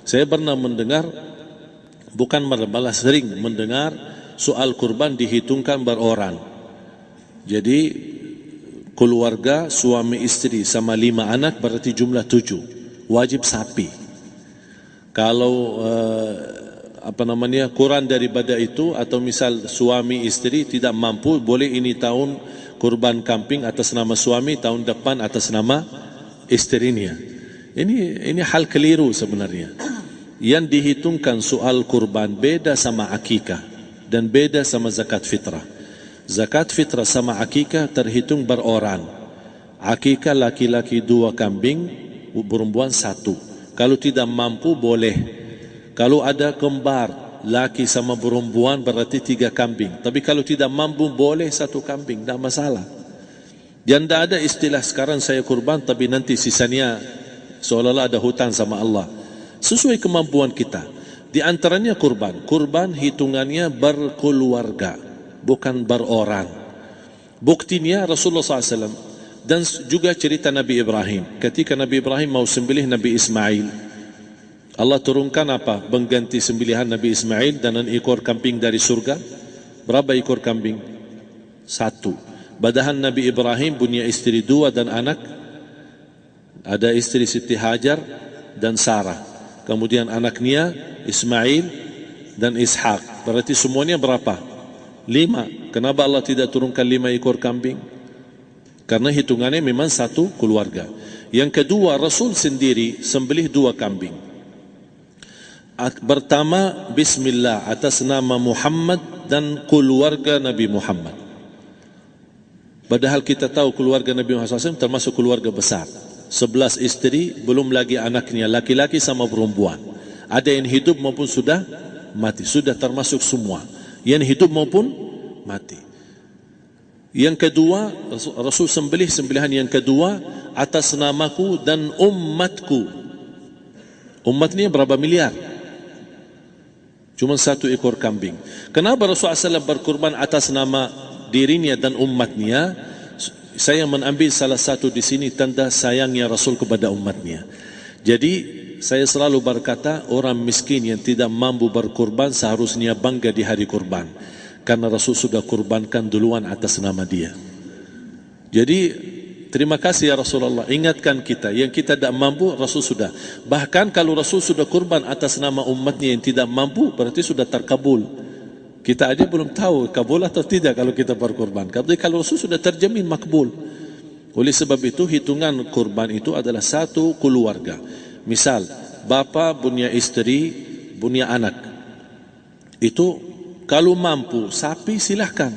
Saya pernah mendengar, bukan malah sering mendengar soal kurban dihitungkan beroran. Jadi keluarga suami istri sama 5 anak berarti jumlah 7, wajib sapi. Kalau kurang daripada itu, atau misal suami istri tidak mampu, boleh ini tahun kurban kambing atas nama suami, tahun depan atas nama istrinya. Ini hal keliru sebenarnya. Yang dihitungkan soal kurban beda sama akikah dan beda sama zakat fitrah. Zakat fitrah sama akikah terhitung beroran. Akikah laki-laki 2 kambing, perempuan 1. Kalau tidak mampu boleh. Kalau ada kembar laki sama perempuan berarti 3 kambing. Tapi kalau tidak mampu boleh 1 kambing, tidak masalah. Dan tidak ada istilah sekarang saya kurban tapi nanti sisanya seolah-olah ada hutang sama Allah. Sesuai kemampuan kita. Di antaranya kurban. Kurban hitungannya berkeluarga, bukan beroran. Buktinya Rasulullah SAW dan juga cerita Nabi Ibrahim. Ketika Nabi Ibrahim mau sembelih Nabi Ismail, Allah turunkan apa? Mengganti sembelihan Nabi Ismail dengan ekor kambing dari surga. Berapa ekor kambing? 1. Padahal Nabi Ibrahim punya istri 2 dan anak. Ada istri Siti Hajar dan Sarah. Kemudian anaknya Ismail dan Ishak. Berarti semuanya berapa? 5. Kenapa Allah tidak turunkan 5 ekor kambing? Karena hitungannya memang 1 keluarga. Yang kedua, Rasul sendiri sembelih 2 kambing. Pertama, Bismillah atas nama Muhammad dan keluarga Nabi Muhammad. Padahal kita tahu keluarga Nabi Muhammad SAW termasuk keluarga besar. 11 istri, belum lagi anaknya laki-laki sama perempuan. Ada yang hidup maupun sudah mati, sudah termasuk semua. Yang hidup maupun mati. Yang kedua, Rasul sembelih sembelihan yang kedua atas namaku dan umatku. Umatnya berapa miliar? Cuma 1 ekor kambing. Kenapa Rasulullah SAW berkurban atas nama dirinya dan umatnya? Saya mengambil salah satu di sini tanda sayangnya Rasul kepada umatnya. Jadi saya selalu berkata, orang miskin yang tidak mampu berkurban seharusnya bangga di hari kurban, karena Rasul sudah kurbankan duluan atas nama dia. Jadi terima kasih ya Rasulullah, ingatkan kita. Yang kita tidak mampu, Rasul sudah. Bahkan kalau Rasul sudah kurban atas nama umatnya yang tidak mampu, berarti sudah terkabul. Kita aja belum tahu kabul atau tidak kalau kita berkurban. Tapi kalau Rasul sudah terjamin makbul. Oleh sebab itu hitungan kurban itu adalah 1 keluarga. Misal bapa punya istri, punya anak. Itu kalau mampu sapi silahkan.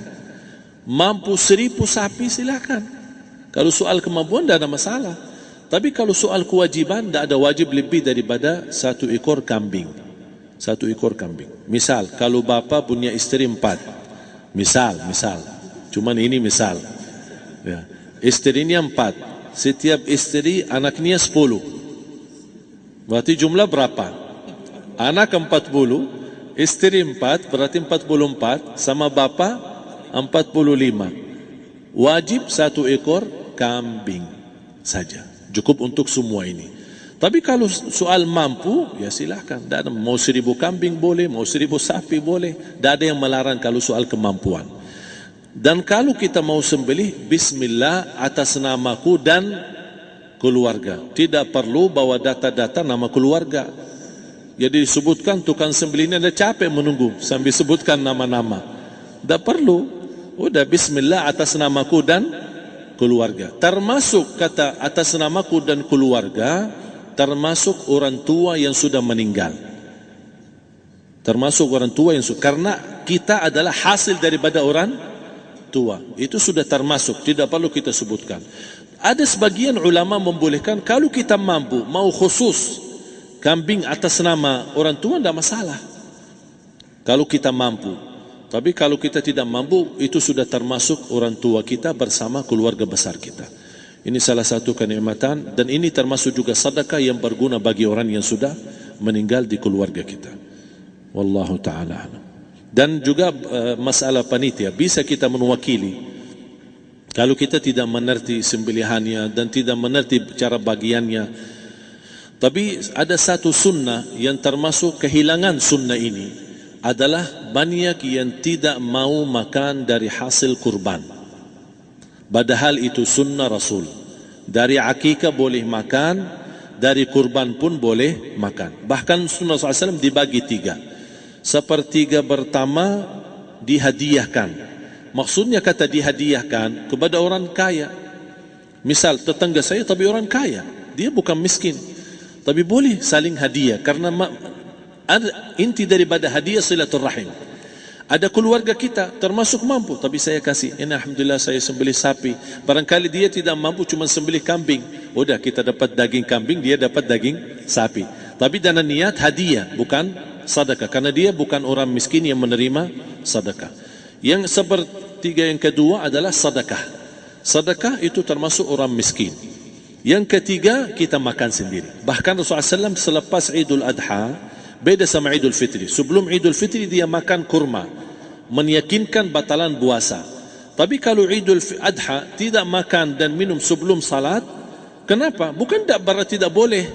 Mampu 1000 sapi silahkan. Kalau soal kemampuan tidak ada masalah. Tapi kalau soal kewajiban tidak ada wajib lebih daripada 1 ekor kambing. 1 ekor kambing. Misal kalau bapa punya istri 4, misal, cuman ini misal, ya. Istrinya 4, setiap istri anaknya 10. Berarti jumlah berapa? Anak 40, istri 4, berarti 44, sama bapa 45. Wajib 1 ekor kambing saja, cukup untuk semua ini. Tapi kalau soal mampu, ya silahkan. Mau 1000 kambing boleh, mau 1000 sapi boleh. Tidak ada yang melarang kalau soal kemampuan. Dan kalau kita mau sembelih, Bismillah atas namaku dan keluarga. Tidak perlu bawa data-data nama keluarga. Jadi disebutkan tukang sembelihnya ada capek menunggu sambil sebutkan nama-nama. Tidak perlu. Udah Bismillah atas namaku dan keluarga. Termasuk kata atas namaku dan keluarga, termasuk orang tua yang sudah meninggal. Termasuk orang tua yang karena kita adalah hasil daripada orang tua. Itu sudah termasuk, tidak perlu kita sebutkan. Ada sebagian ulama membolehkan kalau kita mampu, mau khusus kambing atas nama orang tua tidak masalah. Kalau kita mampu. Tapi kalau kita tidak mampu, itu sudah termasuk orang tua kita bersama keluarga besar kita. Ini salah satu kenikmatan, dan ini termasuk juga sedekah yang berguna bagi orang yang sudah meninggal di keluarga kita. Wallahu ta'ala. Dan juga masalah panitia, bisa kita mewakili. Kalau kita tidak mengerti sembelihannya dan tidak mengerti cara bagiannya, Tapi ada satu sunnah yang termasuk kehilangan sunnah ini adalah banyak yang tidak mau makan dari hasil kurban. Padahal itu sunnah Rasul. Dari akikah boleh makan, dari kurban pun boleh makan. Bahkan sunnah SAW dibagi 3. Sepertiga pertama dihadiahkan. Maksudnya kata dihadiahkan kepada orang kaya. Misal tetangga saya tapi orang kaya, dia bukan miskin, tapi boleh saling hadiah karena inti daripada hadiah silaturrahim. Ada keluarga kita termasuk mampu, tapi saya kasih, ini alhamdulillah saya sembelih sapi. Barangkali dia tidak mampu cuma sembelih kambing, udah kita dapat daging kambing, dia dapat daging sapi. Tapi dengan niat hadiah, bukan sedekah, karena dia bukan orang miskin yang menerima sedekah. Yang sepertiga yang kedua adalah sedekah. Sedekah itu termasuk orang miskin. Yang ketiga, kita makan sendiri. Bahkan Rasulullah SAW selepas Idul Adha, beda sama Idul Fitri. Sebelum Idul Fitri dia makan kurma, meyakinkan batalan puasa. Tapi kalau Idul Adha tidak makan dan minum sebelum salat, kenapa? Bukan berarti tidak boleh.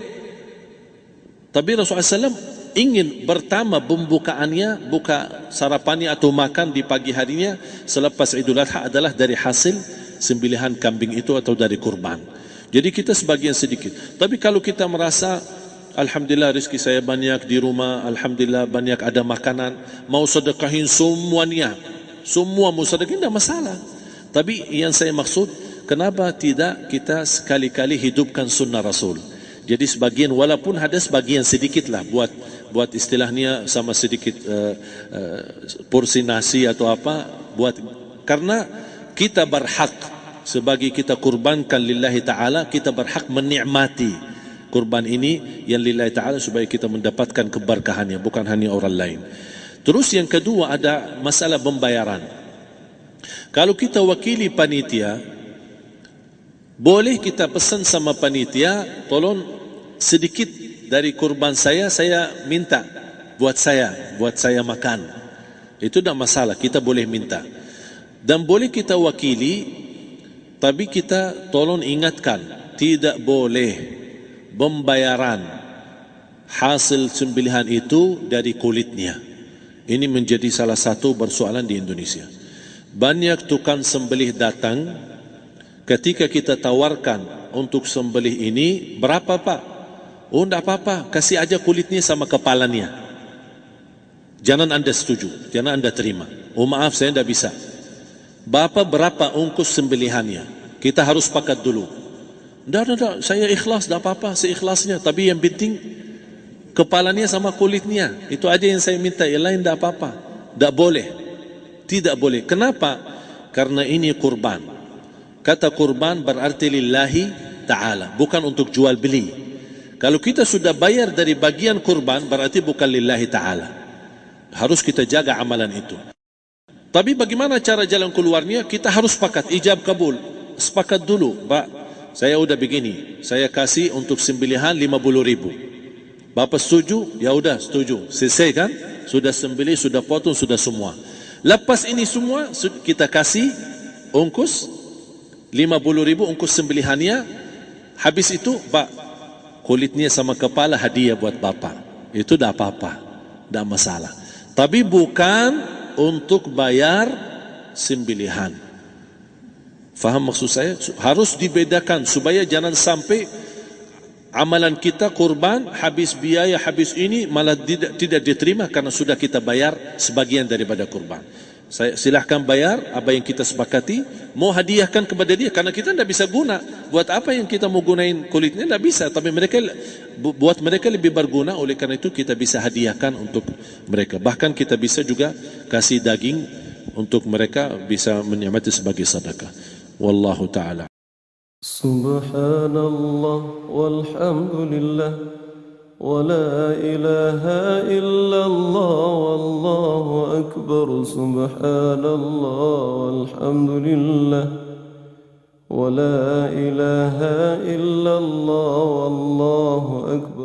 Tapi Rasulullah SAW ingin pertama pembukaannya, buka sarapannya atau makan di pagi harinya selepas Idul Adha adalah dari hasil sembelihan kambing itu atau dari kurban. Jadi kita sebagian sedikit. Tapi kalau kita merasa alhamdulillah rezeki saya banyak di rumah, alhamdulillah banyak ada makanan, mau sedekahin semuanya, semua mau sedekahin tidak masalah. Tapi yang saya maksud, kenapa tidak kita sekali-kali hidupkan sunnah Rasul? Jadi sebagian, walaupun ada sebagian sedikit lah, buat istilahnya sama sedikit porsi nasi atau apa, karena kita berhak sebagai kita kurbankan lillahi ta'ala, kita berhak menikmati kurban ini yang lillahi ta'ala supaya kita mendapatkan keberkahannya, bukan hanya orang lain. Terus yang kedua ada masalah pembayaran. Kalau kita wakili panitia, boleh kita pesan sama panitia, tolong sedikit dari kurban saya minta buat saya makan. Itu tidak masalah, kita boleh minta. Dan boleh kita wakili, tapi kita tolong ingatkan, tidak boleh pembayaran hasil sembelihan itu dari kulitnya. Ini menjadi salah satu persoalan di Indonesia. Banyak tukang sembelih datang, ketika kita tawarkan untuk sembelih ini, berapa Pak? Oh tidak apa-apa, kasih aja kulitnya sama kepalanya. Jangan Anda setuju, jangan Anda terima. Oh maaf, saya tidak bisa. Bapak berapa ongkos sembelihannya? Kita harus sepakat dulu. Tidak, saya ikhlas, tidak apa-apa, seikhlasnya. Tapi yang penting kepalanya sama kulitnya. Itu aja yang saya minta, yang lain tidak apa-apa. Tidak boleh. Tidak boleh. Kenapa? Karena ini kurban. Kata kurban berarti lillahi ta'ala, bukan untuk jual beli. Kalau kita sudah bayar dari bagian kurban, berarti bukan lillahi ta'ala. Harus kita jaga amalan itu. Tapi bagaimana cara jalan keluarnya? Kita harus sepakat, ijab kabul. Sepakat dulu, Pak, saya udah begini, saya kasih untuk sembelihan 50.000. Bapak setuju? Ya udah setuju. Selesai kan? Sudah sembelih, sudah potong, sudah semua. Lepas ini semua kita kasih ongkos 50.000 ongkos sembelihannya. Habis itu, Pak, kulitnya sama kepala hadiah buat Bapak. Itu dah apa-apa, dah masalah. Tapi bukan untuk bayar sembelihan. Faham maksud saya? Harus dibedakan supaya jangan sampai amalan kita kurban habis biaya, habis ini malah tidak diterima karena sudah kita bayar sebagian daripada kurban. Saya silahkan bayar apa yang kita sepakati, mau hadiahkan kepada dia karena kita tidak bisa guna. Buat apa yang kita mau gunain kulitnya? Tidak bisa. Tapi buat mereka lebih berguna, oleh karena itu kita bisa hadiahkan untuk mereka. Bahkan kita bisa juga kasih daging untuk mereka bisa menikmati sebagai sedekah. Wallahu ta'ala. Subhanallah walhamdulillah ولا إله إلا الله والله أكبر سبحان الله والحمد لله ولا إله إلا الله والله أكبر